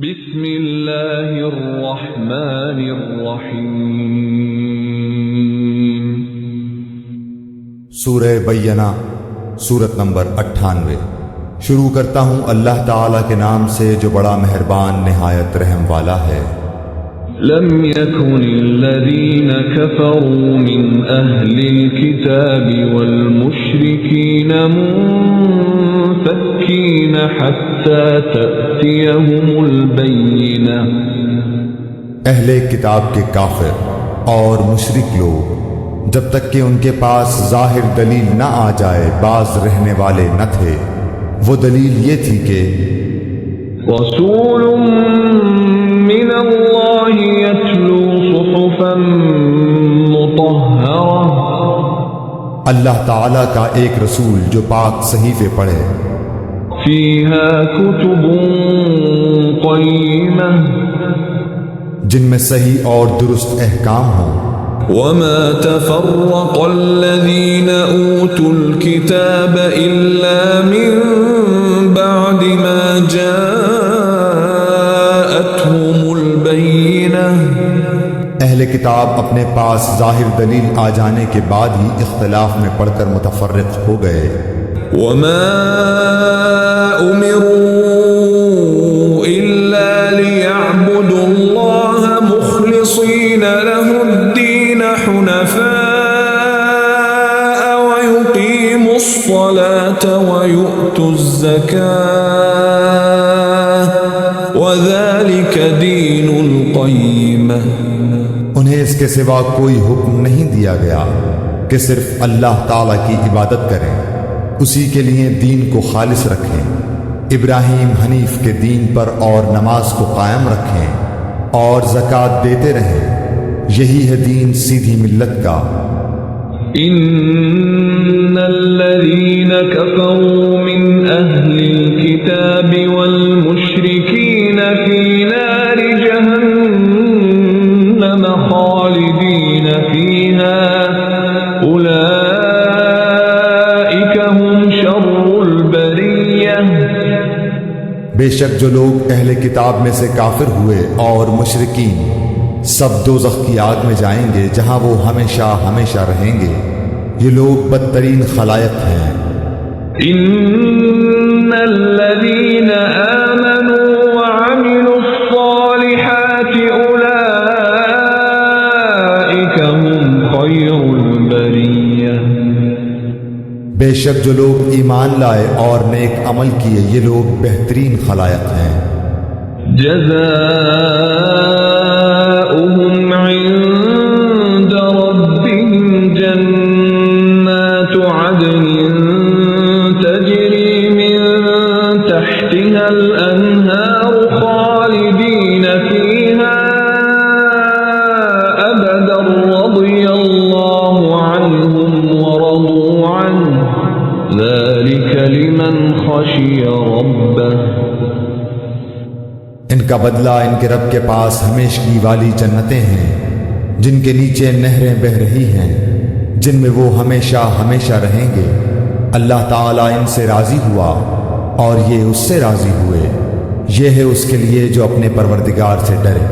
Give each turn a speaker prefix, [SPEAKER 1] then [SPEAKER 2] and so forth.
[SPEAKER 1] بسم اللہ الرحمن الرحیم۔
[SPEAKER 2] سورہ بینہ، سورت نمبر 98۔ شروع کرتا ہوں اللہ تعالیٰ کے نام سے جو بڑا مہربان نہایت رحم والا ہے۔
[SPEAKER 1] لم يكن الذين كفروا من أهل الكتاب والمشركين منفكين حتى تأتيهم البينة۔
[SPEAKER 2] اہل کتاب کے کافر اور مشرک لوگ جب تک کہ ان کے پاس ظاہر دلیل نہ آ جائے باز رہنے والے نہ تھے۔ وہ دلیل یہ تھی کہ
[SPEAKER 1] رسول من اللہ یتلو صحفا مطہرہ،
[SPEAKER 2] اللہ تعالیٰ کا ایک رسول جو پاک صحیفے پڑھے،
[SPEAKER 1] فیہا کتب قیمہ،
[SPEAKER 2] جن میں صحیح اور درست احکام ہوں۔
[SPEAKER 1] وما تفرق الذین اوتوا الکتاب الا من بعد ما جاءتهم البینہ،
[SPEAKER 2] اہل کتاب اپنے پاس ظاہر دلیل آ جانے کے بعد ہی اختلاف میں پڑھ کر متفرق ہو گئے۔
[SPEAKER 1] وما امروا الا ليعبدوا الله مخلصين له الدين حنفاء ويقيموا الصلاة ويؤتوا الزكاة وذلك دين القيمة۔
[SPEAKER 2] انہیں اس کے سوا کوئی حکم نہیں دیا گیا کہ صرف اللہ تعالیٰ کی عبادت کریں، اسی کے لیے دین کو خالص رکھیں، ابراہیم حنیف کے دین پر اور نماز کو قائم رکھیں اور زکوٰۃ دیتے رہیں، یہی ہے دین سیدھی ملت کا۔
[SPEAKER 1] ان الذين كفروا من اهل الكتاب والمشركين في نار جهنم خالدين فيها اولئك هم شر البرية۔
[SPEAKER 2] بے شک جو لوگ اہل کتاب میں سے کافر ہوئے اور مشرکین سب دوزخ کی آگ میں جائیں گے جہاں وہ ہمیشہ ہمیشہ رہیں گے، یہ لوگ بدترین خلائق ہیں۔
[SPEAKER 1] ان الذين آمنوا وعملوا الصالحات اولئك هم خير البرية۔
[SPEAKER 2] بے شک جو لوگ ایمان لائے اور نیک عمل کیے یہ لوگ بہترین خلائق ہیں۔
[SPEAKER 1] جزاؤهم عند ربهم جنات عدن تجري من تحتها الأنهار خالدين فيها أبدا رضي الله عنهم ورضوا عنه ذلك لمن خشي ربه۔
[SPEAKER 2] ان کا بدلہ ان کے رب کے پاس ہمیشگی والی جنتیں ہیں جن کے نیچے نہریں بہہ رہی ہیں، جن میں وہ ہمیشہ ہمیشہ رہیں گے۔ اللہ تعالیٰ ان سے راضی ہوا اور یہ اس سے راضی ہوئے، یہ ہے اس کے لیے جو اپنے پروردگار سے ڈرے۔